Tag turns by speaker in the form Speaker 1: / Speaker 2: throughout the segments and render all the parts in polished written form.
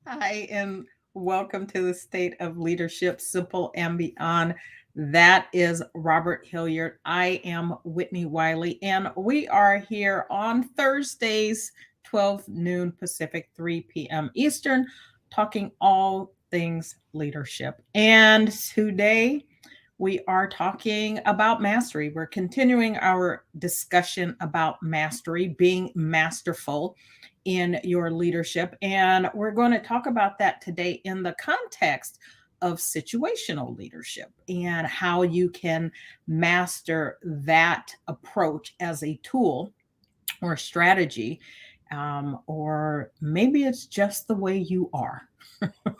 Speaker 1: Hi, and welcome to the State of Leadership, Simple and Beyond. That is Robert Hilliard. I am Whitney Wiley, and we are here on Thursdays, 12 noon Pacific, 3 p.m. Eastern, talking all things leadership. And today we are talking about mastery. We're continuing our discussion about mastery, being masterful in your leadership. And we're going to talk about that today in the context of situational leadership and how you can master that approach as a tool or strategy. Or maybe it's just the way you are,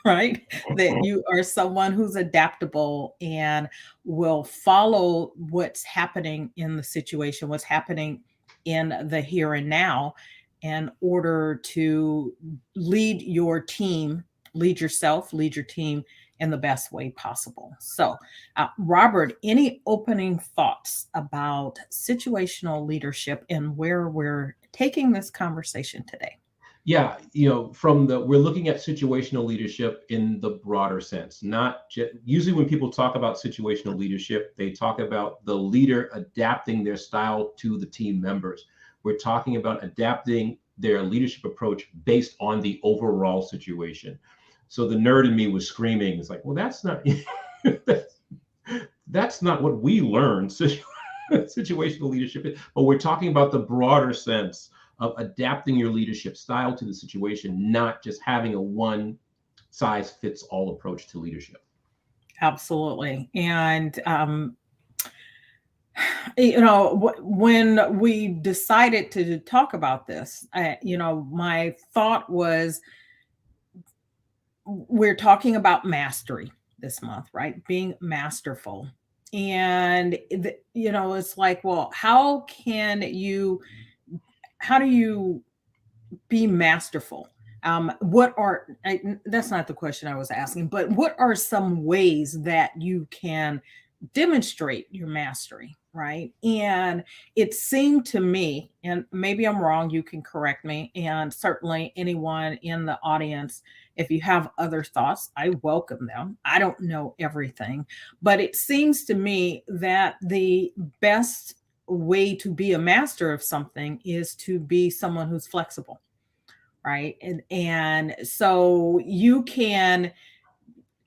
Speaker 1: right? That you are someone who's adaptable and will follow what's happening in the situation, what's happening in the here and now, in order to lead your team, lead yourself, lead your team in the best way possible. So, Robert, any opening thoughts about situational leadership and where we're taking this conversation today?
Speaker 2: Yeah, from we're looking at situational leadership in the broader sense, not just usually when people talk about situational leadership, they talk about the leader adapting their style to the team members. We're talking about adapting their leadership approach based on the overall situation. So the nerd in me was screaming, it's like, well, that's not that's not what we learned. Situational leadership, but we're talking about the broader sense of adapting your leadership style to the situation, not just having a one size fits all approach to leadership.
Speaker 1: Absolutely. And when we decided to talk about this, my thought was we're talking about mastery this month, right? Being masterful. And, it's like, well, how do you be masterful? That's not the question I was asking, but what are some ways that you can demonstrate your mastery, right? And it seemed to me, and maybe I'm wrong, you can correct me, and certainly anyone in the audience, if you have other thoughts, I welcome them. I don't know everything, but it seems to me that the best way to be a master of something is to be someone who's flexible, right? And so you can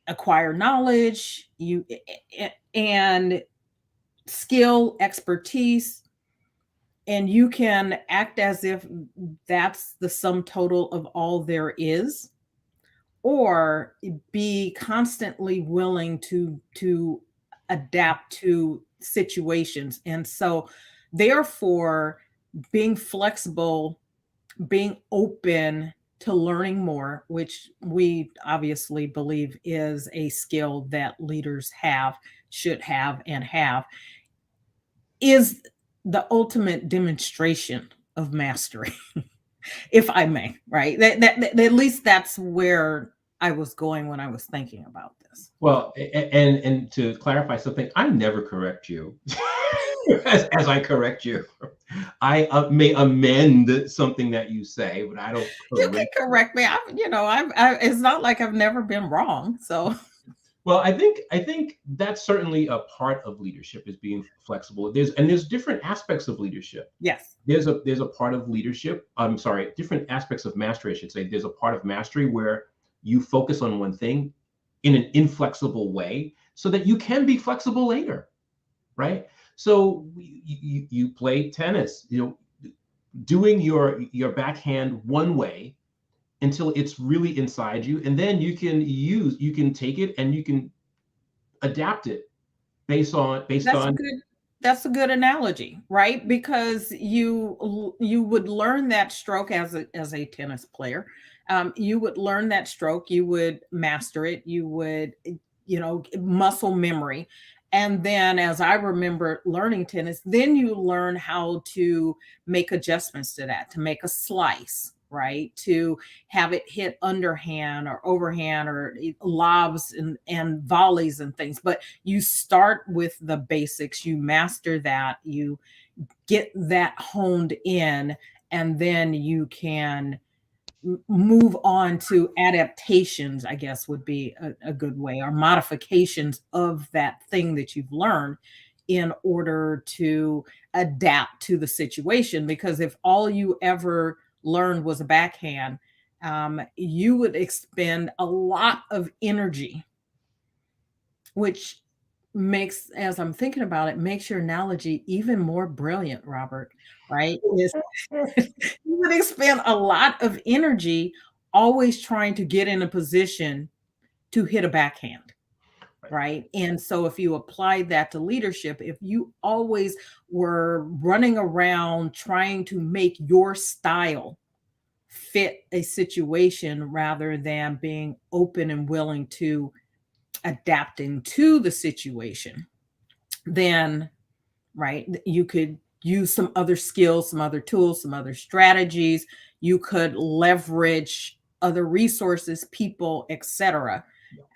Speaker 1: acquire knowledge, and skill, expertise, and you can act as if that's the sum total of all there is, or be constantly willing to adapt to situations. And so therefore being flexible, being open to learning more, which we obviously believe is a skill that leaders have, should have, and have, is the ultimate demonstration of mastery, if I may, right? At least that's where I was going when I was thinking about this.
Speaker 2: Well, and to clarify something, I never correct you. As I correct you, I may amend something that you say, but I don't
Speaker 1: You can
Speaker 2: correct.
Speaker 1: correct me. It's not like I've never been wrong. So,
Speaker 2: Well, I think that's certainly a part of leadership is being flexible. There's different aspects of leadership.
Speaker 1: yes,
Speaker 2: There's a part of leadership. I'm sorry, different aspects of mastery, I should say. There's a part of mastery where you focus on one thing in an inflexible way so that you can be flexible later, right? So you play tennis, doing your backhand one way until it's really inside you, and then you can take it and you can adapt it based
Speaker 1: that's a
Speaker 2: on
Speaker 1: good that's a good analogy, right? Because you would learn that stroke as a tennis player. You would learn that stroke, you would master it, you would, muscle memory. And then, as I remember learning tennis, then you learn how to make adjustments to that, to make a slice, right? To have it hit underhand or overhand or lobs and volleys and things. But you start with the basics, you master that, you get that honed in, and then you can move on to adaptations, I guess would be a good way, or modifications of that thing that you've learned in order to adapt to the situation. Because if all you ever learned was a backhand, you would expend a lot of energy, which makes, as I'm thinking about it, makes your analogy even more brilliant, Robert, right? Is you would expend a lot of energy always trying to get in a position to hit a backhand,
Speaker 2: Right.
Speaker 1: right? And so if you apply that to leadership, if you always were running around trying to make your style fit a situation rather than being open and willing to adapting to the situation, then right, you could use some other skills, some other tools, some other strategies. You could leverage other resources, people, etc.,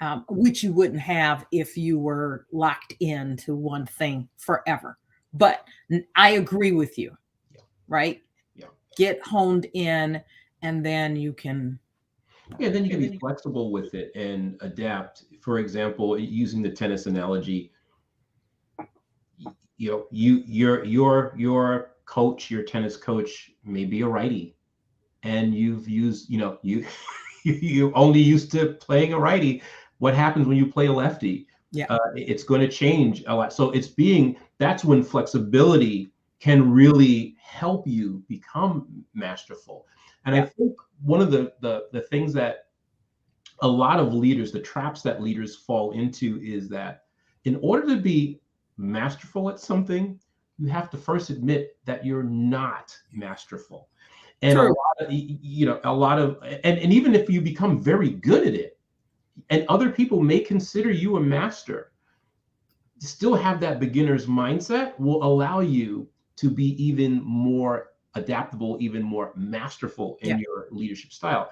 Speaker 2: Yeah.
Speaker 1: which you wouldn't have if you were locked into one thing forever. But I agree with you,
Speaker 2: Yeah.
Speaker 1: right?
Speaker 2: Yeah.
Speaker 1: Get honed in, and then you can.
Speaker 2: Yeah, then you can be flexible with it and adapt. For example, using the tennis analogy, your coach, your tennis coach may be a righty, and you've used, you only used to playing a righty. What happens when you play a lefty?
Speaker 1: Yeah.
Speaker 2: It's going to change a lot. So that's when flexibility can really help you become masterful. And I
Speaker 1: Yeah.
Speaker 2: think one of the things that a lot of leaders, the traps that leaders fall into is that in order to be masterful at something, you have to first admit that you're not masterful. And
Speaker 1: True.
Speaker 2: a lot of, and even if you become very good at it, and other people may consider you a master, still have that beginner's mindset will allow you to be even more adaptable, even more masterful in
Speaker 1: Yeah.
Speaker 2: your leadership style.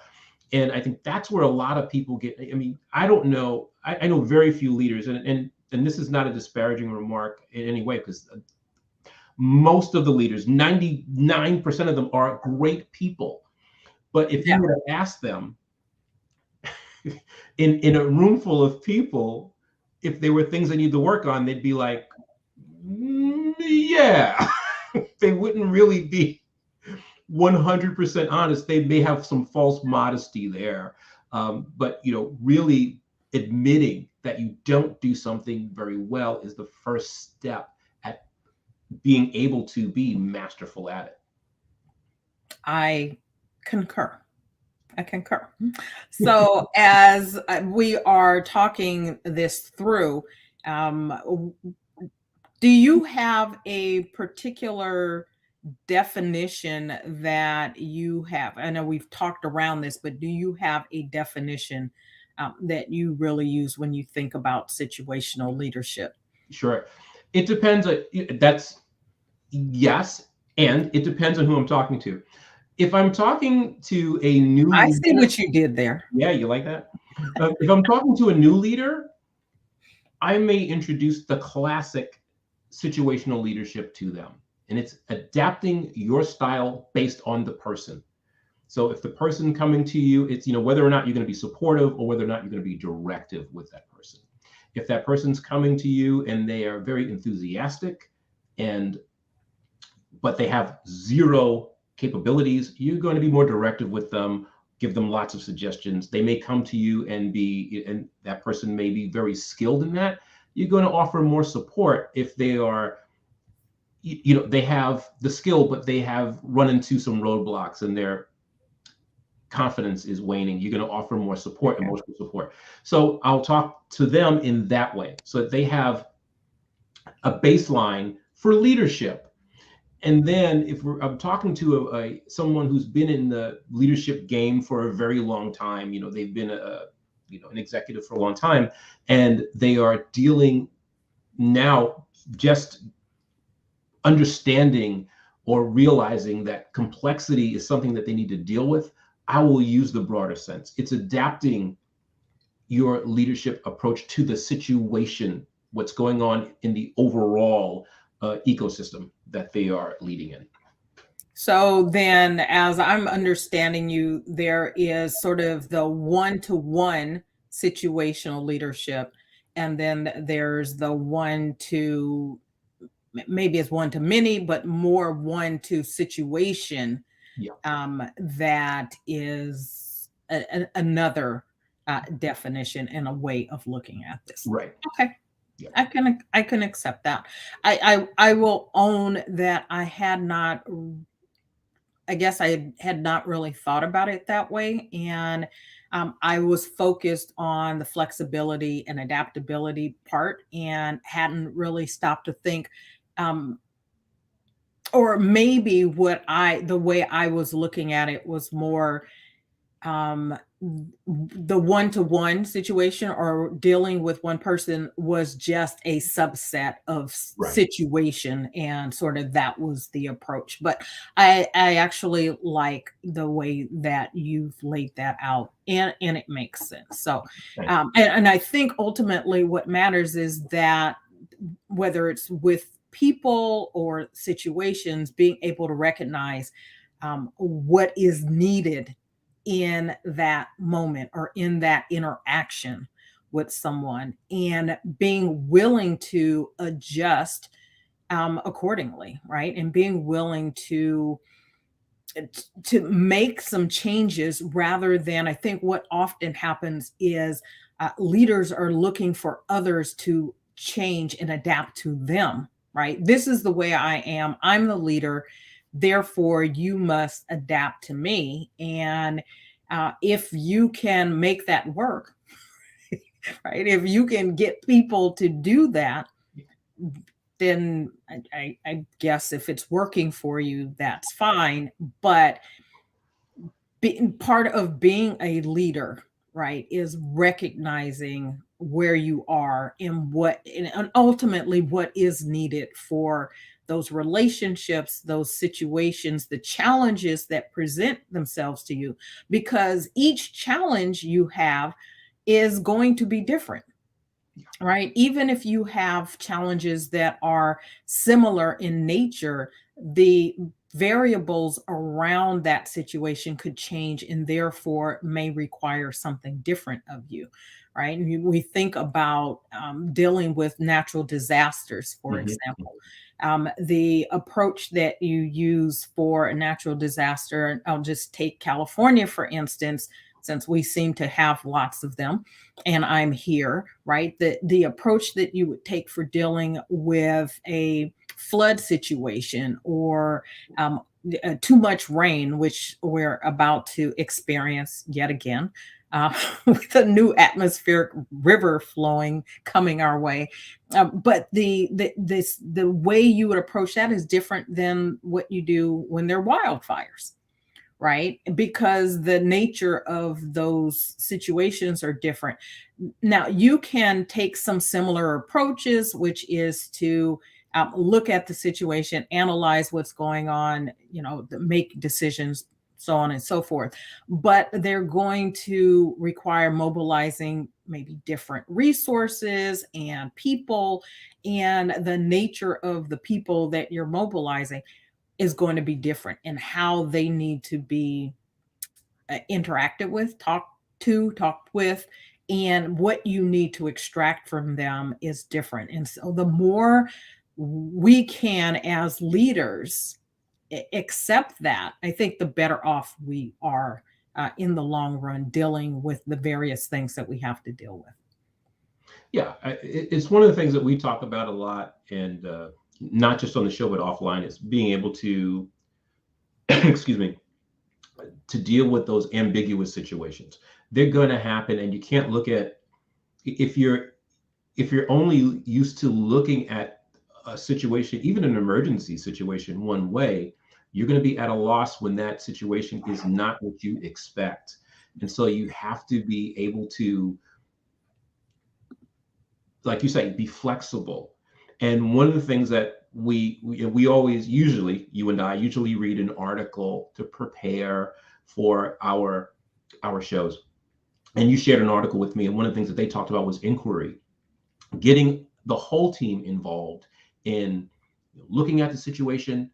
Speaker 2: And I think that's where a lot of people get. I mean, I don't know. I know very few leaders, and this is not a disparaging remark in any way, because most of the leaders, 99% of them, are great people. But if
Speaker 1: Yeah.
Speaker 2: you were to ask them in a room full of people, if there were things they need to work on, they'd be like, yeah. They wouldn't really be 100% honest. They may have some false modesty there, but really admitting that you don't do something very well is the first step at being able to be masterful at it.
Speaker 1: I concur. I concur. So, as we are talking this through, um, do you have a particular definition that you have? I know we've talked around this, but do you have a definition that you really use when you think about situational leadership?
Speaker 2: Sure, it depends. That's yes, and it depends on who I'm talking to. If I'm talking to a new
Speaker 1: I see
Speaker 2: leader,
Speaker 1: what you did there.
Speaker 2: yeah, you like that? If I'm talking to a new leader, I may introduce the classic situational leadership to them. And it's adapting your style based on the person. So if the person coming to you, it's whether or not you're going to be supportive or whether or not you're going to be directive with that person. If that person's coming to you and they are very enthusiastic and but they have zero capabilities, you're going to be more directive with them, give them lots of suggestions. They may come to you and that person may be very skilled in that. You're going to offer more support if they are, they have the skill, but they have run into some roadblocks and their confidence is waning. You're going to offer more support,
Speaker 1: Okay.
Speaker 2: emotional support. So I'll talk to them in that way so that they have a baseline for leadership. And then if I'm talking to someone who's been in the leadership game for a very long time, they've been an executive for a long time, and they are dealing now just understanding or realizing that complexity is something that they need to deal with, I will use the broader sense. It's adapting your leadership approach to the situation, what's going on in the overall ecosystem that they are leading in.
Speaker 1: So then, as I'm understanding you, there is sort of the one-to-one situational leadership, and then there's the one to maybe it's one to many, but more one to situation.
Speaker 2: Yeah.
Speaker 1: That is another definition and a way of looking at this.
Speaker 2: Right.
Speaker 1: Okay,
Speaker 2: Yeah.
Speaker 1: I can accept that. I will own that I guess I had not really thought about it that way. And I was focused on the flexibility and adaptability part and hadn't really stopped to think. Um, or maybe the way I was looking at it was more um the one-to-one situation or dealing with one person was just a subset of
Speaker 2: Right.
Speaker 1: situation, and sort of that was the approach. But I actually like the way that you've laid that out, and it makes sense. So
Speaker 2: Thank you.
Speaker 1: and I think ultimately what matters is that whether it's with people or situations, being able to recognize what is needed in that moment or in that interaction with someone, and being willing to adjust accordingly, right? And being willing to make some changes, rather than, I think what often happens is leaders are looking for others to change and adapt to them, right? This is the way I am. I'm the leader. Therefore, you must adapt to me. And if you can make that work, right? If you can get people to do that, then I guess if it's working for you, that's fine. But being part of being a leader, right, is recognizing where you are and and ultimately what is needed for those relationships, those situations, the challenges that present themselves to you, because each challenge you have is going to be different, right? Even if you have challenges that are similar in nature, the variables around that situation could change and therefore may require something different of you, right? And we think about dealing with natural disasters, for
Speaker 2: Mhm.
Speaker 1: example. The approach that you use for a natural disaster, and I'll just take California, for instance, since we seem to have lots of them and I'm here, right? The approach that you would take for dealing with a flood situation or too much rain, which we're about to experience yet again. With a new atmospheric river flowing coming our way, but the way you would approach that is different than what you do when there are wildfires, right? Because the nature of those situations are different. Now, you can take some similar approaches, which is to look at the situation, analyze what's going on, make decisions, so on and so forth. But they're going to require mobilizing maybe different resources and people, and the nature of the people that you're mobilizing is going to be different, and how they need to be interacted with, talked with, and what you need to extract from them is different. And so the more we can, as leaders, accept that, I think the better off we are in the long run dealing with the various things that we have to deal with.
Speaker 2: Yeah, it's one of the things that we talk about a lot, and not just on the show but offline, is being able to, excuse me, to deal with those ambiguous situations. They're going to happen, and you can't look at if you're only used to looking at a situation, even an emergency situation, one way, you're going to be at a loss when that situation is not what you expect. And so you have to be able to, like you say, be flexible. And one of the things that we always, usually you and I usually read an article to prepare for our shows. And you shared an article with me, and one of the things that they talked about was inquiry, getting the whole team involved in looking at the situation,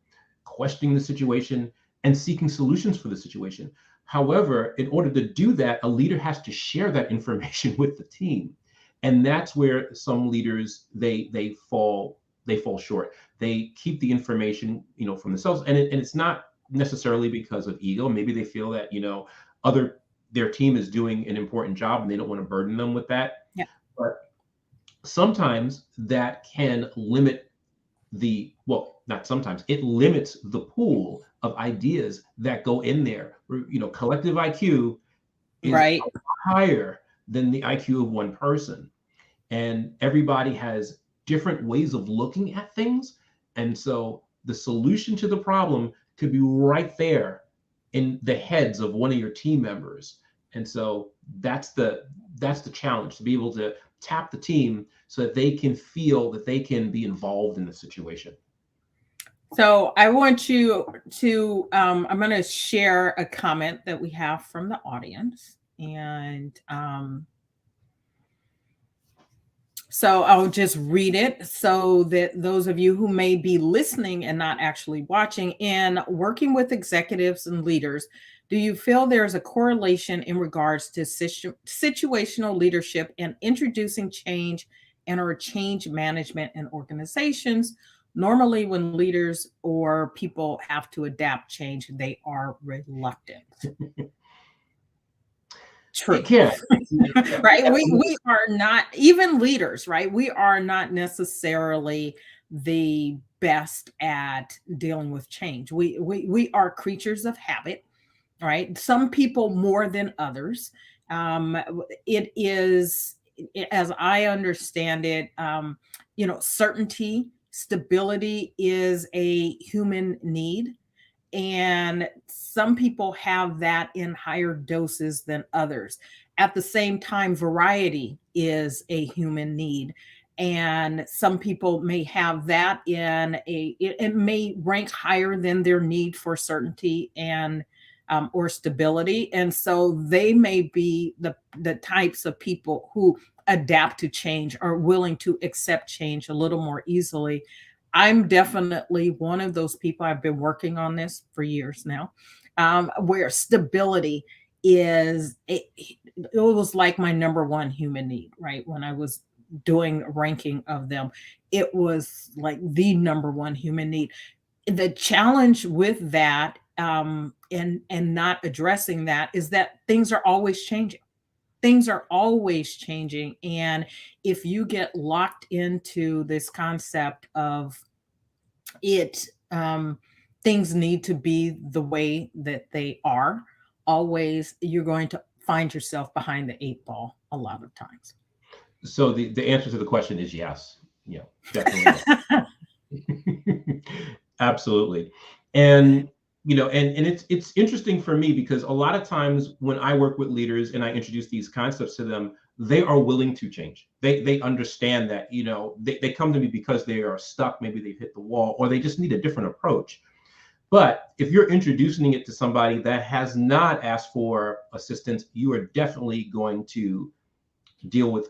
Speaker 2: questioning the situation, and seeking solutions for the situation. However, in order to do that, a leader has to share that information with the team. And that's where some leaders they fall short. They keep the information, from themselves, and it's not necessarily because of ego. Maybe they feel that, other their team is doing an important job and they don't want to burden them with that.
Speaker 1: Yeah.
Speaker 2: But sometimes that can limit not sometimes, it limits the pool of ideas that go in there. Collective IQ is
Speaker 1: Right.
Speaker 2: higher than the IQ of one person. And everybody has different ways of looking at things. And so the solution to the problem could be right there in the heads of one of your team members. And so that's the challenge, to be able to tap the team so that they can feel that they can be involved in the situation.
Speaker 1: So I want you to, I'm going to share a comment that we have from the audience. And so I'll just read it so that those of you who may be listening and not actually watching, in working with executives and leaders, do you feel there's a correlation in regards to situational leadership and introducing change and or change management in organizations? Normally, when leaders or people have to adapt change, they are reluctant. True.
Speaker 2: It can.
Speaker 1: Right? We are not, even leaders, right? We are not necessarily the best at dealing with change. We are creatures of habit, right? Some people more than others. Um, it is, as I understand it, certainty, stability is a human need. And some people have that in higher doses than others. At the same time, variety is a human need. And some people may have that it may rank higher than their need for certainty and or stability. And so they may be the types of people who adapt to change, are willing to accept change a little more easily. I'm definitely one of those people. I've been working on this for years now, where stability it was like my number one human need, right? When I was doing a ranking of them, it was like the number one human need. The challenge with that, and not addressing that, is that things are always changing. Things are always changing. And if you get locked into this concept of it, things need to be the way that they are always, you're going to find yourself behind the eight ball a lot of times.
Speaker 2: So the answer to the question is yes. Yeah, definitely. Absolutely. And and it's interesting for me because a lot of times when I work with leaders and I introduce these concepts to them, they are willing to change. They understand that, they come to me because they are stuck, maybe they've hit the wall, or they just need a different approach. But if you're introducing it to somebody that has not asked for assistance, you are definitely going to deal with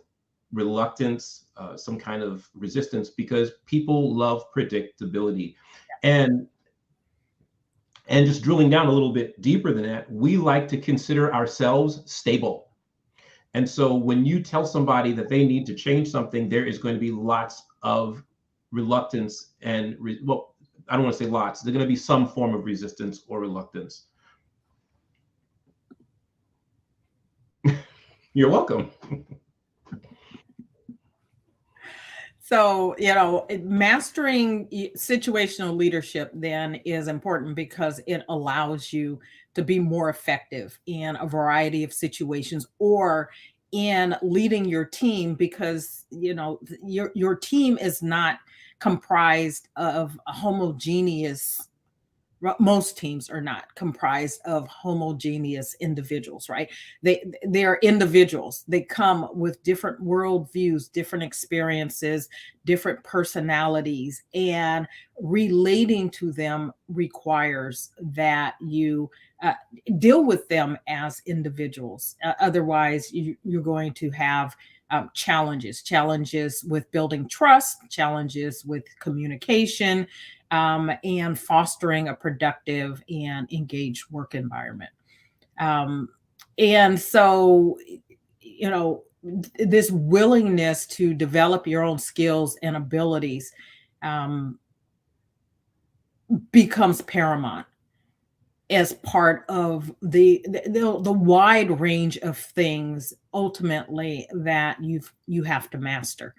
Speaker 2: reluctance, some kind of resistance, because people love predictability. And just drilling down a little bit deeper than that, we like to consider ourselves stable. And so when you tell somebody that they need to change something, there is going to be lots of reluctance and I don't want to say lots. There's going to be some form of resistance or reluctance. You're welcome.
Speaker 1: So, mastering situational leadership then is important because it allows you to be more effective in a variety of situations, or in leading your team, because your team is not comprised of a homogeneous, most teams are not comprised of homogeneous individuals, right? They are individuals. They come with different worldviews, different experiences, different personalities, and relating to them requires that you deal with them as individuals. Otherwise, you're going to have challenges with building trust, challenges with communication, and fostering a productive and engaged work environment. Um, and so, this willingness to develop your own skills and abilities um, becomes paramount as part of the wide range of things ultimately that you have to master.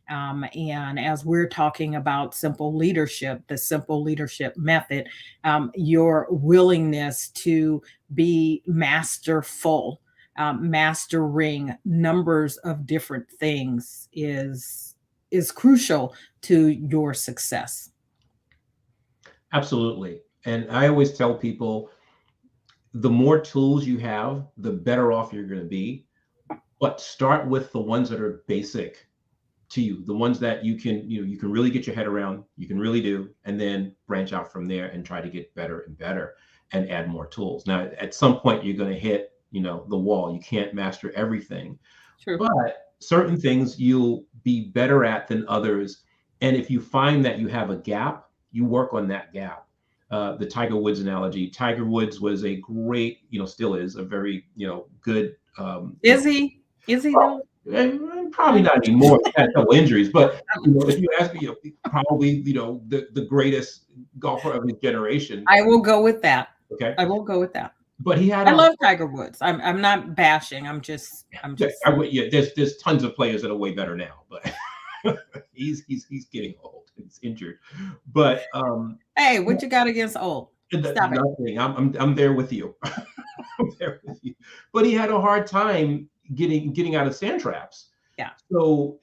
Speaker 1: And as we're talking about simple leadership, the simple leadership method, your willingness to be masterful, mastering numbers of different things is crucial to your success.
Speaker 2: Absolutely. And I always tell people the more tools you have, the better off you're going to be. But start with the ones that are basic to you, the ones that you can really get your head around, you can really do, and then branch out from there and try to get better and better and add more tools. Now, at some point, you're going to hit, the wall. You can't master everything,
Speaker 1: True.
Speaker 2: but certain things you'll be better at than others. And if you find that you have a gap, you work on that gap. The Tiger Woods analogy. Tiger Woods was a great, still is a very, good.
Speaker 1: Is he? Is he though?
Speaker 2: Probably not anymore. He had a couple injuries, but if you ask me, probably the greatest golfer of his generation.
Speaker 1: I will go with that.
Speaker 2: Okay,
Speaker 1: I will go with that.
Speaker 2: but he had
Speaker 1: I love Tiger Woods. I'm not bashing. I'm just
Speaker 2: yeah. There's tons of players that are way better now, but he's getting old. He's injured, but
Speaker 1: hey, what you got against old? Stop it.
Speaker 2: nothing. I'm there with you. I'm there with you. But he had a hard time getting out of sand traps.
Speaker 1: Yeah.
Speaker 2: So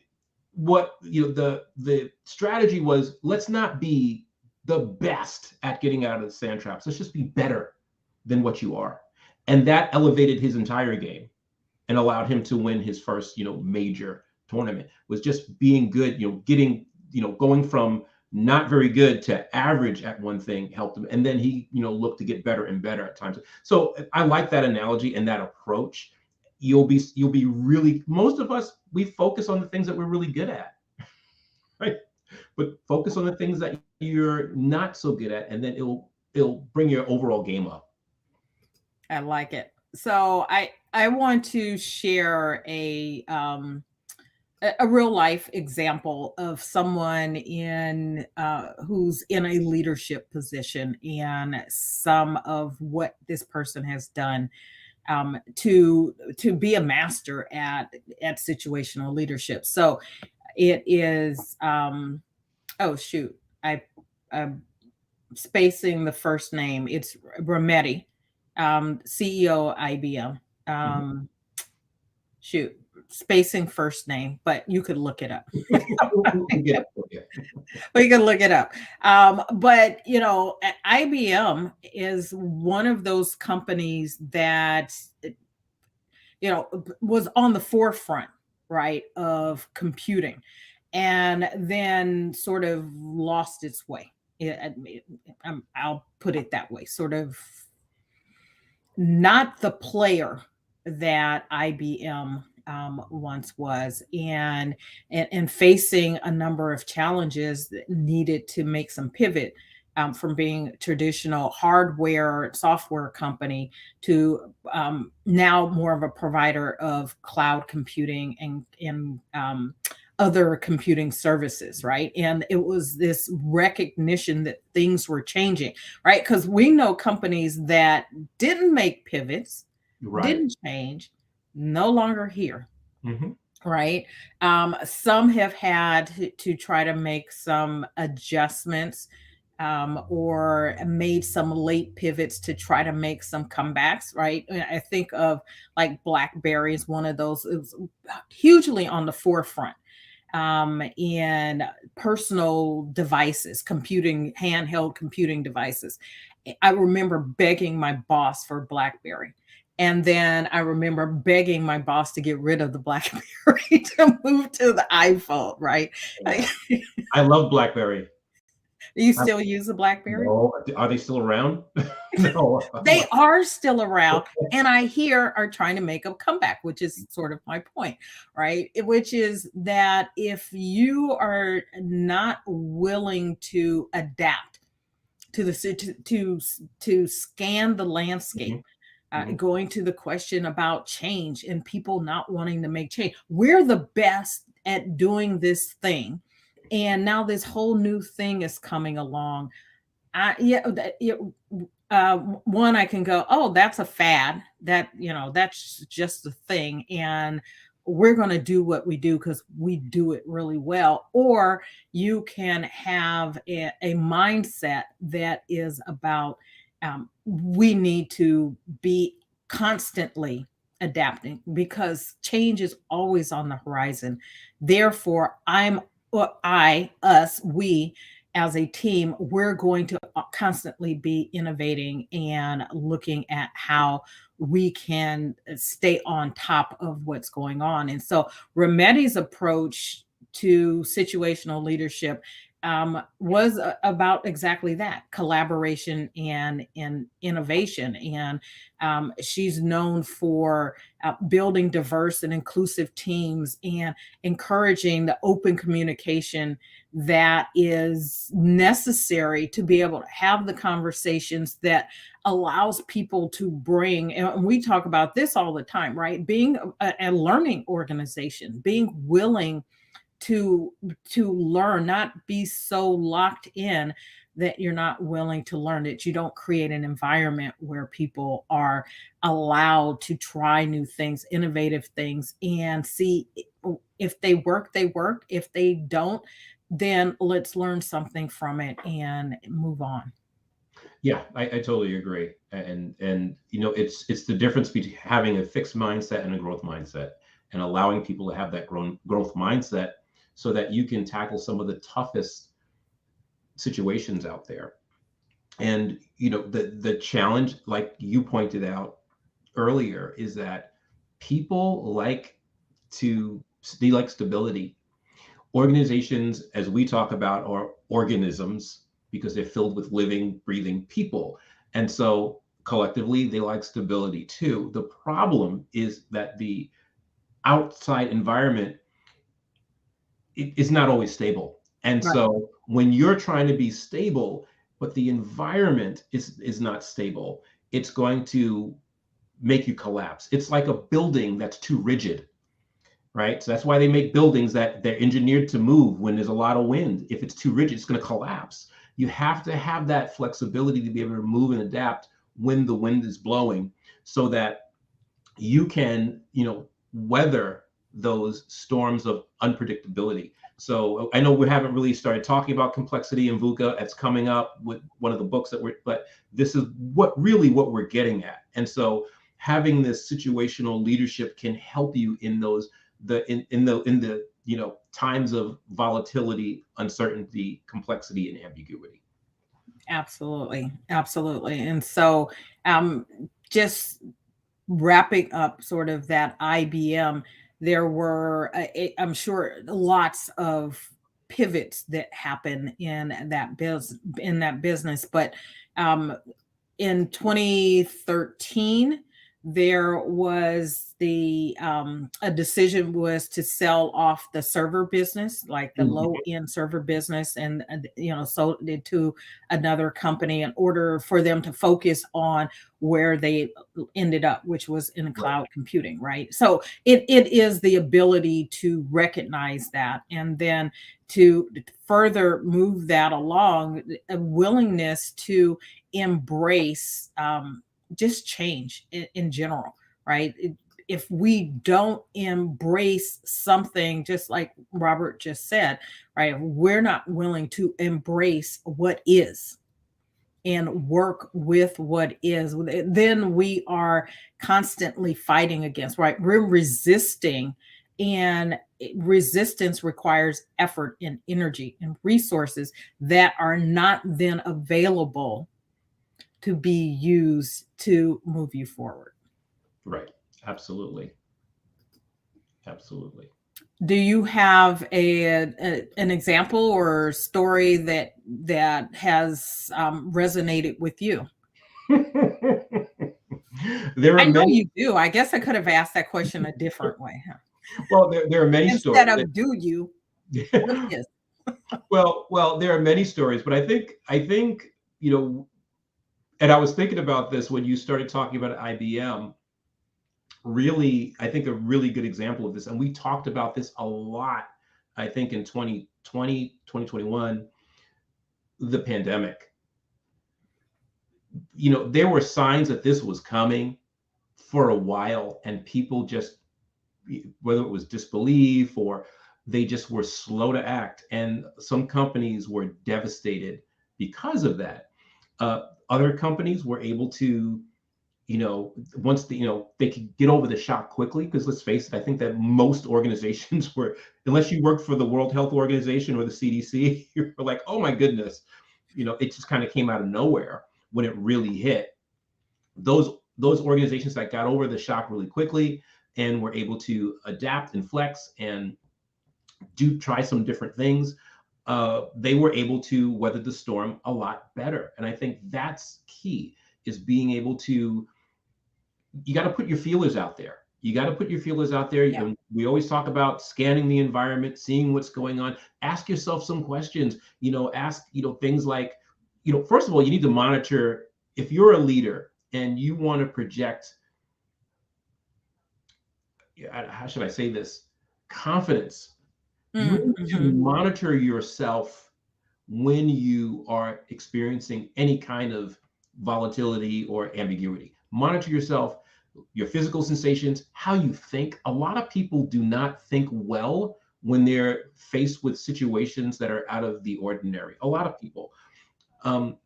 Speaker 2: what the strategy was, let's not be the best at getting out of the sand traps. Let's just be better than what you are. And that elevated his entire game and allowed him to win his first, major tournament. Was just being good, getting, going from not very good to average at one thing helped him. And then he, looked to get better and better at times. So I like that analogy and that approach. You'll be really, most of us, we focus on the things that we're really good at, right? But focus on the things that you're not so good at, and then it'll bring your overall game up.
Speaker 1: I like it. So I want to share a real life example of someone in who's in a leadership position and some of what this person has done to be a master at situational leadership. So it is oh shoot, I'm spacing the first name. It's Rametti, CEO IBM. Shoot, spacing first name, but you could look it up. But you can look it up. But IBM is one of those companies that was on the forefront, right, of computing, and then sort of lost its way. I'll put it that way, sort of not the player that IBM once was, and facing a number of challenges that needed to make some pivot from being traditional hardware software company to now more of a provider of cloud computing and other computing services, right? And it was this recognition that things were changing, right? Because we know companies that didn't make pivots,
Speaker 2: Right.
Speaker 1: didn't change, no longer here,
Speaker 2: Mm-hmm.
Speaker 1: right? Some have had to try to make some adjustments or made some late pivots to try to make some comebacks, right? I think of like BlackBerry is one of those. It was hugely on the forefront in personal devices, computing, handheld computing devices. I remember begging my boss for BlackBerry. And then I remember begging my boss to get rid of the BlackBerry to move to the iPhone, right?
Speaker 2: Yeah. I love BlackBerry.
Speaker 1: Do you still use the BlackBerry?
Speaker 2: No, are they still around? No.
Speaker 1: They are still around, and I hear are trying to make a comeback, which is sort of my point, right? Which is that if you are not willing to adapt to the to scan the landscape,
Speaker 2: Mhm, mhm.
Speaker 1: going to the question about change and people not wanting to make change. We're the best at doing this thing, and now this whole new thing is coming along. One I can go, oh, that's a fad. That that's just the thing, and we're going to do what we do because we do it really well. Or you can have a mindset that is about we need to be constantly adapting because change is always on the horizon. Therefore, we as a team, we're going to constantly be innovating and looking at how we can stay on top of what's going on. And so Remedi's approach to situational leadership was about exactly that collaboration and innovation. And she's known for building diverse and inclusive teams and encouraging the open communication that is necessary to be able to have the conversations that allows people to bring, and we talk about this all the time, right? Being a learning organization, being willing to learn, not be so locked in that you're not willing to learn, that you don't create an environment where people are allowed to try new things, innovative things, and see if they work, they work. If they don't, then let's learn something from it and move on.
Speaker 2: Yeah, I totally agree. And it's the difference between having a fixed mindset and a growth mindset, and allowing people to have that growth mindset so that you can tackle some of the toughest situations out there. And the challenge, like you pointed out earlier, is that people they like stability. Organizations, as we talk about, are organisms because they're filled with living, breathing people. And so collectively, they like stability too. The problem is that the outside environment is not always stable. And
Speaker 1: Right.
Speaker 2: so when you're trying to be stable, but the environment is not stable, it's going to make you collapse. It's like a building that's too rigid, right? So that's why they make buildings that they're engineered to move when there's a lot of wind. If it's too rigid, it's going to collapse. You have to have that flexibility to be able to move and adapt when the wind is blowing, so that you can, weather those storms of unpredictability. So I know we haven't really started talking about complexity in VUCA. It's coming up with one of the books but this is what we're getting at. And so having this situational leadership can help you in those in the times of volatility, uncertainty, complexity, and ambiguity.
Speaker 1: Absolutely. Absolutely. And so just wrapping up sort of that IBM, there were, I'm sure, lots of pivots that happen in that business. But in 2013, there was a decision was to sell off the server business, like the
Speaker 2: Mhm.
Speaker 1: low end server business, and sold it to another company in order for them to focus on where they ended up, which was in
Speaker 2: Right.
Speaker 1: cloud computing, right? So it is the ability to recognize that and then to further move that along, a willingness to embrace just change in general, right? If we don't embrace something, just like Robert just said, right, we're not willing to embrace what is and work with what is, then we are constantly fighting against, right? We're resisting, and resistance requires effort and energy and resources that are not then available to be used to move you forward.
Speaker 2: Right. Absolutely. Absolutely.
Speaker 1: Do you have an example or story that has resonated with you?
Speaker 2: There
Speaker 1: I
Speaker 2: are
Speaker 1: know
Speaker 2: many.
Speaker 1: you do. I guess I could have asked that question a different way, huh?
Speaker 2: Well, there are many
Speaker 1: Instead
Speaker 2: stories.
Speaker 1: of "Do you?" What is?
Speaker 2: Well, there are many stories, but I think you know, and I was thinking about this when you started talking about IBM. Really, I think a really good example of this, and we talked about this a lot, I think in 2020, 2021, the pandemic. There were signs that this was coming for a while, and people just, whether it was disbelief or they just were slow to act, and some companies were devastated because of that. Other companies were able to, once they could get over the shock quickly, because let's face it, I think that most organizations were, unless you worked for the World Health Organization or the CDC, you're like, oh my goodness, it just kind of came out of nowhere when it really hit. Those organizations that got over the shock really quickly and were able to adapt and flex and do try some different things, they were able to weather the storm a lot better. And I think that's key, is being able to, you got to put your feelers out there. You got to put your feelers out there.
Speaker 1: Yeah.
Speaker 2: And we always talk about scanning the environment, seeing what's going on. Ask yourself some questions. Ask, things like, first of all, you need to monitor, if you're a leader and you want to project, how should I say this, confidence. You
Speaker 1: Mm,
Speaker 2: need to
Speaker 1: mhm.
Speaker 2: monitor yourself when you are experiencing any kind of volatility or ambiguity. Monitor yourself, your physical sensations, how you think. A lot of people do not think well when they're faced with situations that are out of the ordinary. A lot of people,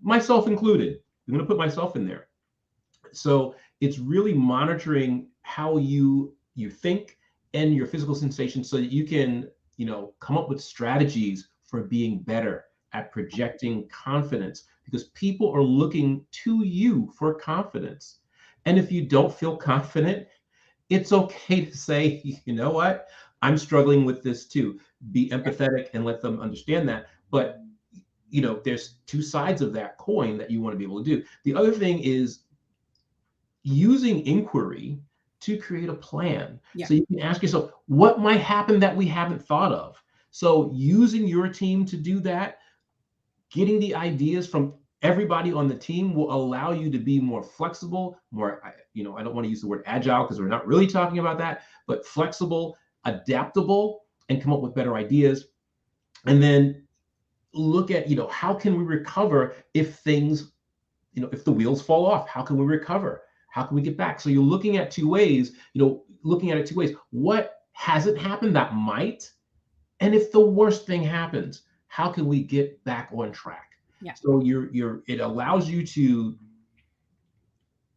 Speaker 2: myself included. I'm going to put myself in there. So it's really monitoring how you think and your physical sensations, so that you can, come up with strategies for being better at projecting confidence, because people are looking to you for confidence. And if you don't feel confident, it's okay to say, you know what, I'm struggling with this too. Be empathetic and let them understand that. But there's two sides of that coin that you want to be able to do. The other thing is using inquiry to create a plan.
Speaker 1: Yeah.
Speaker 2: So you can ask yourself, what might happen that we haven't thought of? So using your team to do that, getting the ideas from everybody on the team, will allow you to be more flexible, more, I don't want to use the word agile because we're not really talking about that, but flexible, adaptable, and come up with better ideas. And then look at, how can we recover if things, if the wheels fall off, how can we recover? How can we get back? So you're looking at two ways, looking at it two ways. What hasn't happened that might? And if the worst thing happens, how can we get back on track?
Speaker 1: Yeah.
Speaker 2: So it allows you to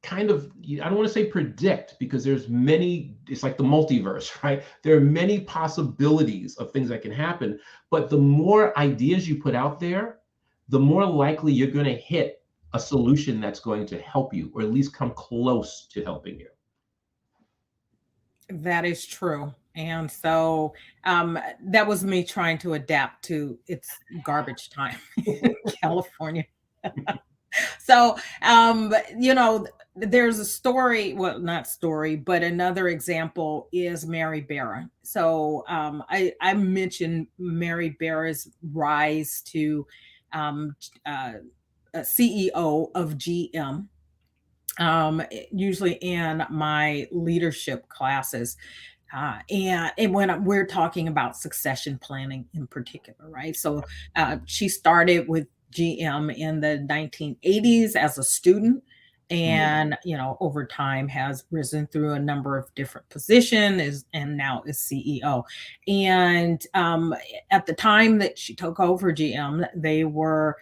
Speaker 2: kind of, I don't want to say predict, because there's many, it's like the multiverse, right? There are many possibilities of things that can happen, but the more ideas you put out there, the more likely you're going to hit a solution that's going to help you, or at least come close to helping you.
Speaker 1: That is true. And so that was me trying to adapt to it's garbage time in California. So, there's a story, well, not story, but another example is Mary Barra. So, I mentioned Mary Barra's rise to um, uh, CEO of GM, usually in my leadership classes. And when we're talking about succession planning in particular, right? So she started with GM in the 1980s as a student,
Speaker 2: Mhm.
Speaker 1: and over time has risen through a number of different positions, and now is CEO. And at the time that she took over GM, they were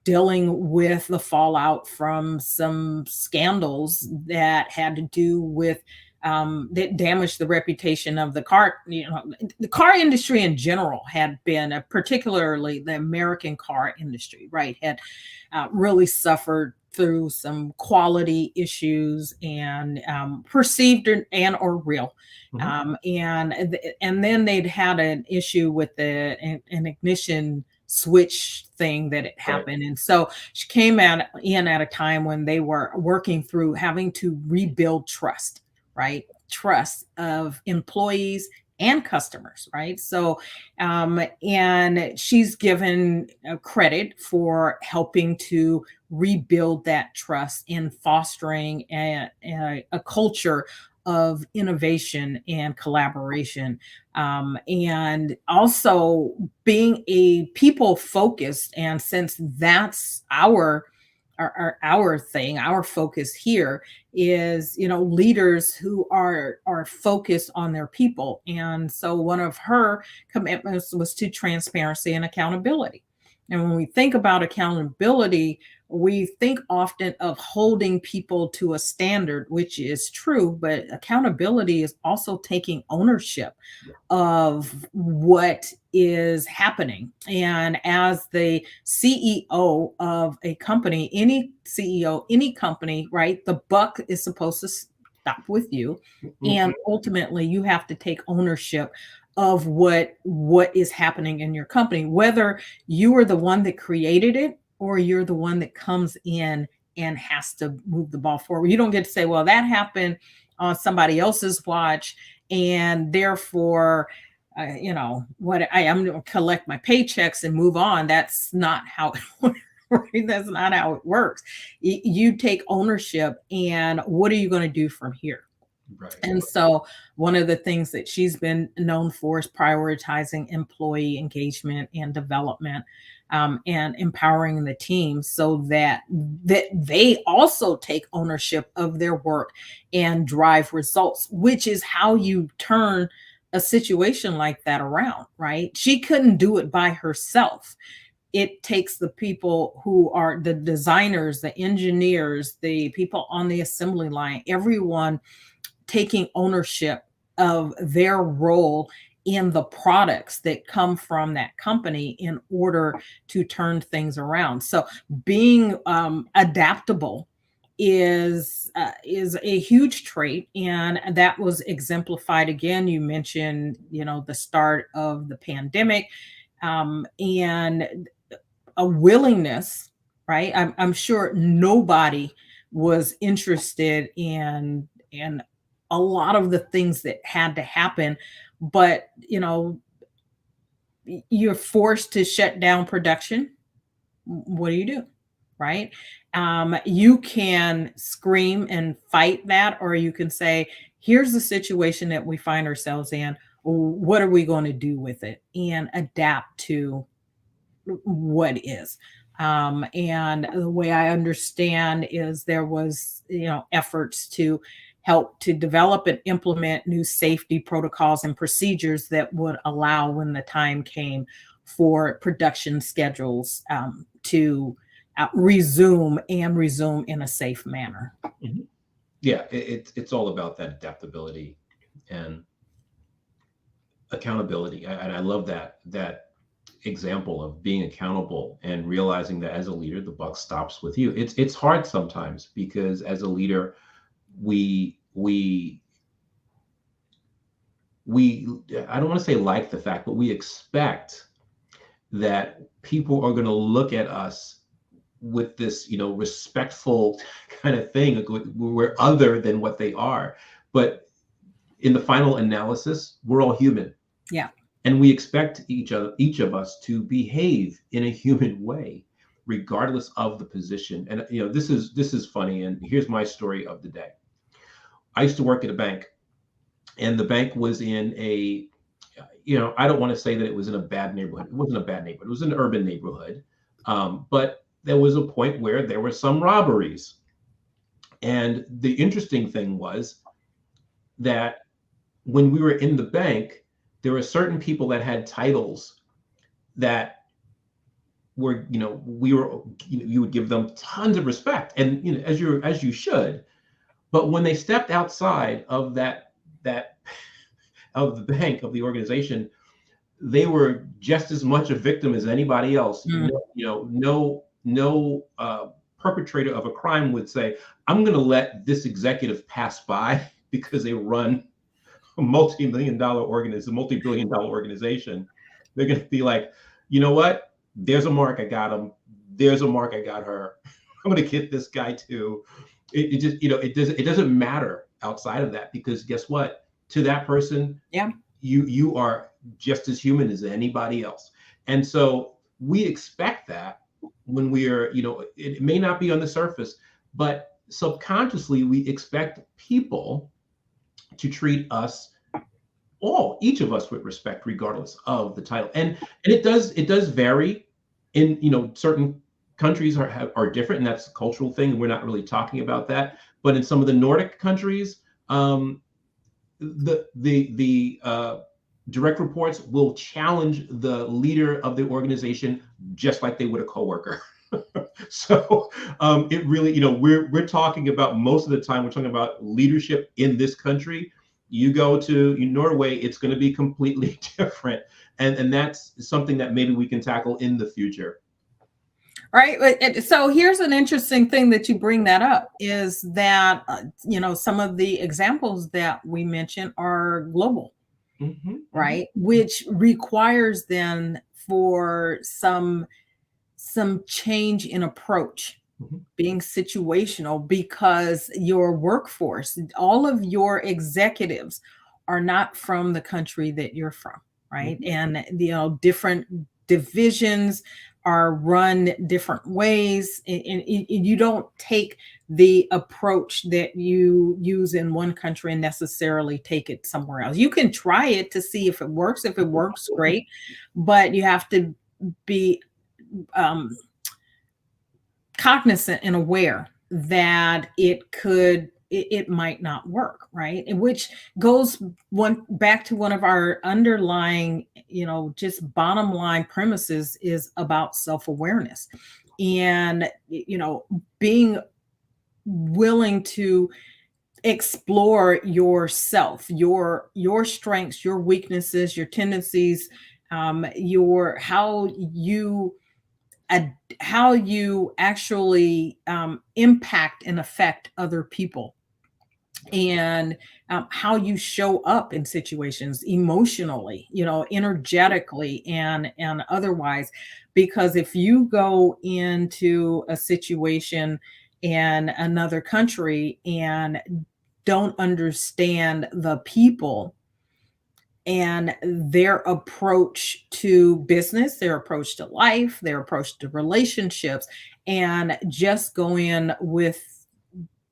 Speaker 1: dealing with the fallout from some scandals that had to do with that damaged the reputation of the car. The car industry in general had been, particularly the American car industry, right, had really suffered through some quality issues, and perceived and or real.
Speaker 2: Mhm.
Speaker 1: And then they'd had an issue with an ignition switch thing that had
Speaker 2: Right.
Speaker 1: happened. And so she came in at a time when they were working through having to rebuild trust, right? Trust of employees and customers, right? So, and she's given credit for helping to rebuild that trust and fostering a culture of innovation and collaboration, and also being a people focused. And since that's our thing, our focus here is, leaders who are focused on their people. And so one of her commitments was to transparency and accountability. And when we think about accountability, we think often of holding people to a standard, which is true, but accountability is also taking ownership
Speaker 2: Yeah.
Speaker 1: of what is happening. And as the CEO of a company, any CEO, any company, right, the buck is supposed to stop with you. And
Speaker 2: Mhm.
Speaker 1: ultimately, you have to take ownership of what is happening in your company, whether you are the one that created it or you're the one that comes in and has to move the ball forward. You don't get to say, well, that happened on somebody else's watch, and therefore, what I am going to collect my paychecks and move on. That's not how it works. Right? That's not how it works. You take ownership, and what are you going to do from here?
Speaker 2: Right.
Speaker 1: And so, one of the things that she's been known for is prioritizing employee engagement and development, and empowering the team so that they also take ownership of their work and drive results, which is how you turn a situation like that around, right? She couldn't do it by herself. It takes the people who are the designers, the engineers, the people on the assembly line, everyone taking ownership of their role in the products that come from that company in order to turn things around. So being adaptable is a huge trait, and that was exemplified again. You mentioned, the start of the pandemic, and a willingness, right? I'm sure nobody was interested in a lot of the things that had to happen, but you're forced to shut down production. What do you do? Right? You can scream and fight that, or you can say, here's the situation that we find ourselves in. What are we going to do with it? And adapt to what is. And the way I understand is there was, efforts to help to develop and implement new safety protocols and procedures that would allow, when the time came, for production schedules to resume in a safe manner.
Speaker 2: Mhm. Yeah, it's all about that adaptability and accountability. And I love that example of being accountable and realizing that as a leader, the buck stops with you. It's hard sometimes because as a leader, we we we I don't want to say like the fact, but we expect that people are going to look at us with this, respectful kind of thing. Like we're other than what they are. But in the final analysis, we're all human,
Speaker 1: Yeah.
Speaker 2: and we expect each of us to behave in a human way, regardless of the position. And this is funny. And here's my story of the day. I used to work at a bank, and the bank was in a, I don't want to say that it was in a bad neighborhood. It wasn't a bad neighborhood. It was an urban neighborhood. But there was a point where there were some robberies. And the interesting thing was that when we were in the bank, there were certain people that had titles that were, we were, you would give them tons of respect. And, as you should. But when they stepped outside of that of the bank, of the organization, they were just as much a victim as anybody else.
Speaker 1: Mm.
Speaker 2: No perpetrator of a crime would say, "I'm going to let this executive pass by because they run a multi-billion dollar organization." They're going to be like, "You know what? There's a mark. I got him. There's a mark. I got her. I'm going to get this guy too." It just, it doesn't matter outside of that, because guess what? To that person,
Speaker 1: Yeah.
Speaker 2: you are just as human as anybody else. And so we expect that when we are, it may not be on the surface, but subconsciously we expect people to treat us, each of us, with respect, regardless of the title. And it does vary. In, certain countries are different, and that's a cultural thing, and we're not really talking about that. But in some of the Nordic countries, the direct reports will challenge the leader of the organization just like they would a coworker. So it really, we're talking about, most of the time we're talking about leadership in this country. You go to Norway, it's going to be completely different, and that's something that maybe we can tackle in the future.
Speaker 1: Right. So here's an interesting thing that you bring that up, is that, some of the examples that we mentioned are global,
Speaker 2: Mm-hmm.
Speaker 1: right? Which requires then for some change in approach,
Speaker 2: Mm-hmm.
Speaker 1: being situational, because your workforce, all of your executives are not from the country that you're from, right?
Speaker 2: Mm-hmm.
Speaker 1: And different divisions are run different ways, and you don't take the approach that you use in one country and necessarily take it somewhere else. You can try it to see if it works. If it works, great, but you have to be um, cognizant and aware that it might not work, right? And which goes back to one of our underlying, just bottom line premises, is about self-awareness, and being willing to explore yourself, your strengths, your weaknesses, your tendencies, your how you actually impact and affect other people, and how you show up in situations emotionally, energetically, and otherwise. Because if you go into a situation in another country and don't understand the people and their approach to business, their approach to life, their approach to relationships, and just go in with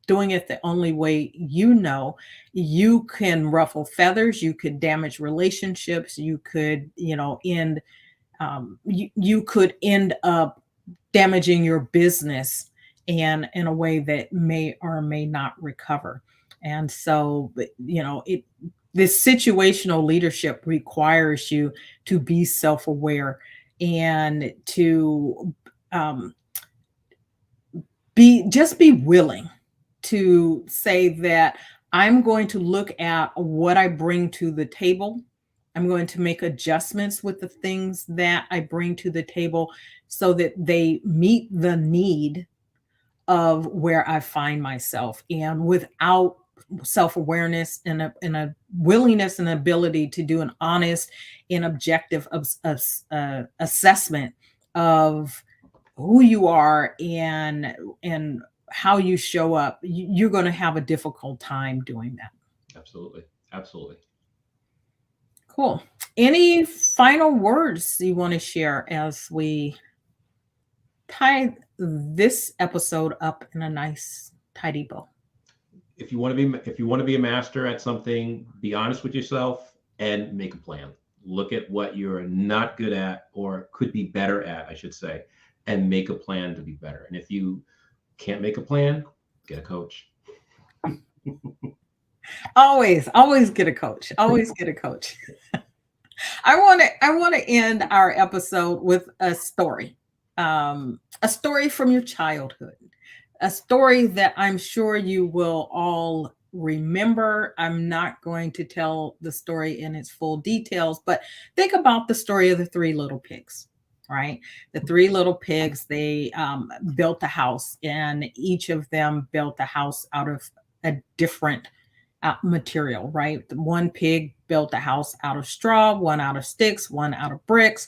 Speaker 1: doing it the only way, you can ruffle feathers, you could damage relationships, you could, you could end up damaging your business, and in a way that may or may not recover. And so, this situational leadership requires you to be self-aware, and to um, be willing to say that I'm going to look at what I bring to the table. I'm going to make adjustments with the things that I bring to the table so that they meet the need of where I find myself. And without self-awareness and a willingness and ability to do an honest and objective assessment of who you are and how you show up, you're going to have a difficult time doing that.
Speaker 2: Absolutely. Absolutely.
Speaker 1: Cool. Any final words you want to share as we tie this episode up in a nice tidy bow?
Speaker 2: If you want to be a master at something, be honest with yourself and make a plan. Look at what you're not good at, or could be better at, I should say, and make a plan to be better. And if you can't make a plan, get a coach.
Speaker 1: Always get a coach. Always get a coach. I want to end our episode with a story from your childhood. a story that I'm sure you will all remember. I'm not going to tell the story in its full details, but think about the story of the three little pigs, right? The three little pigs, they built a house, and each of them built a house out of a different material, right? One pig built a house out of straw, one out of sticks, one out of bricks,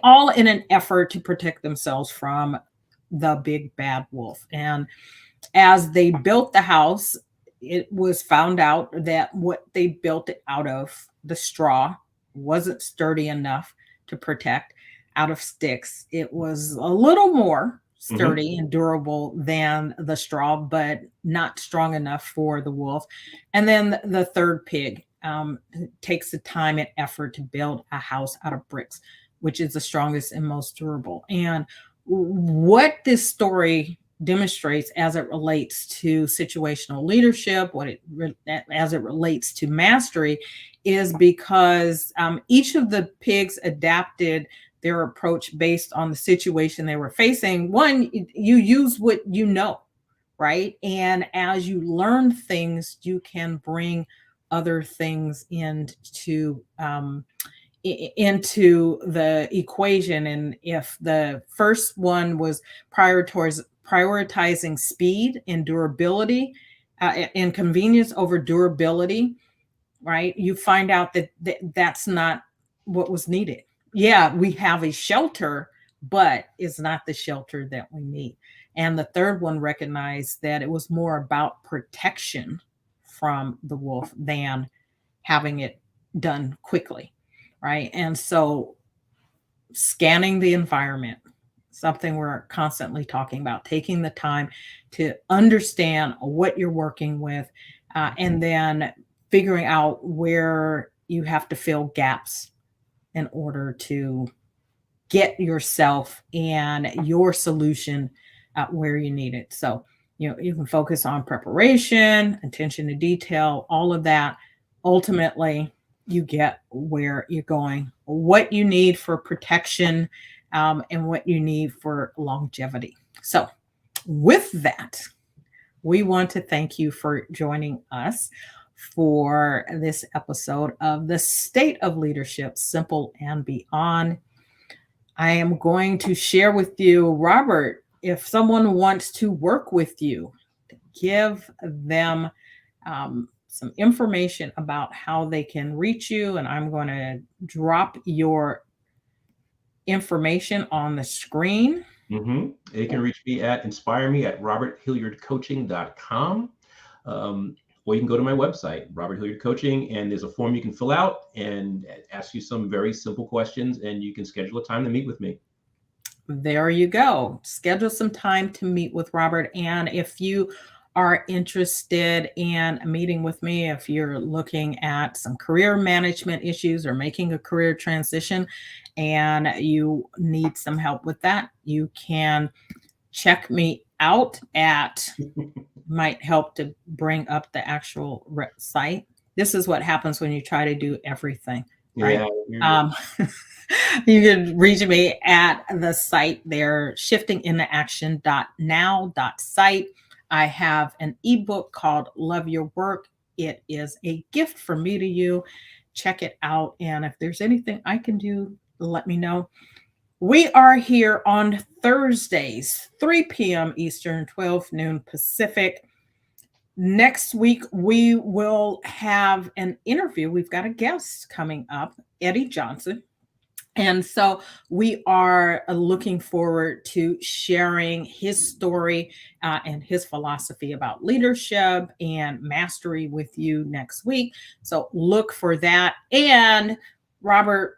Speaker 1: all in an effort to protect themselves from the big bad wolf. And as they built the house, it was found out that what they built it out of, the straw, wasn't sturdy enough to protect. Out of sticks, it was a little more
Speaker 2: Hmm.
Speaker 1: sturdy and durable than the straw, but not strong enough for the wolf. And then the third pig takes the time and effort to build a house out of bricks, which is the strongest and most durable. And what this story demonstrates as it relates to situational leadership, as it relates to mastery, is because each of the pigs adapted their approach based on the situation they were facing. One, you use what you know, right? And as you learn things, you can bring other things into the equation. And if the first one was prioritizing speed and durability and convenience over durability, right? You find out that that's not what was needed. Yeah, we have a shelter, but it's not the shelter that we need. And the third one recognized that it was more about protection from the wolf than having it done quickly, right? And so scanning the environment, something we're constantly talking about, taking the time to understand what you're working with, and then figuring out where you have to fill gaps in order to get yourself and your solution where you need it. So, you can focus on preparation, attention to detail, all of that. Ultimately, you get where you're going, what you need for protection, and what you need for longevity. So, with that, we want to thank you for joining us for this episode of The State of Leadership Simple and Beyond. I am going to share with you, Robert, if someone wants to work with you, give them some information about how they can reach you. And I'm going to drop your information on the screen.
Speaker 2: They can reach me at inspire me at roberthilliardcoaching.com. Or you can go to my website, Robert Hilliard Coaching, and there's a form you can fill out and ask you some very simple questions, and you can schedule a time to meet with me.
Speaker 1: There you go. Schedule some time to meet with Robert. And if you are interested in meeting with me, if you're looking at some career management issues or making a career transition and you need some help with that, you can check me out at, might help to bring up the actual site. This is what happens when you try to do everything, right?
Speaker 2: Yeah.
Speaker 1: You can reach me at the site there, shiftingintoaction.now.site. I have an ebook called Love Your Work. It is a gift from me to you. Check it out. And if there's anything I can do, let me know. We are here on Thursdays, 3 p.m. Eastern, 12 noon Pacific. Next week, we will have an interview. We've got a guest coming up, Eddie Johnson. And so we are looking forward to sharing his story and his philosophy about leadership and mastery with you next week. So look for that. And Robert,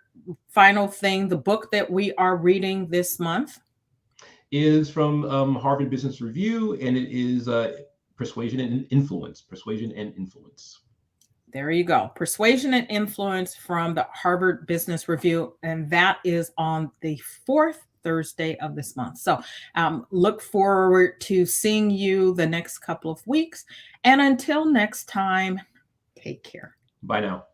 Speaker 1: final thing, the book that we are reading this month
Speaker 2: is from Harvard Business Review, and it is Persuasion and Influence. Persuasion and Influence.
Speaker 1: There you go. Persuasion and Influence from the Harvard Business Review. And that is on the fourth Thursday of this month. So look forward to seeing you the next couple of weeks. And until next time, take care.
Speaker 2: Bye now.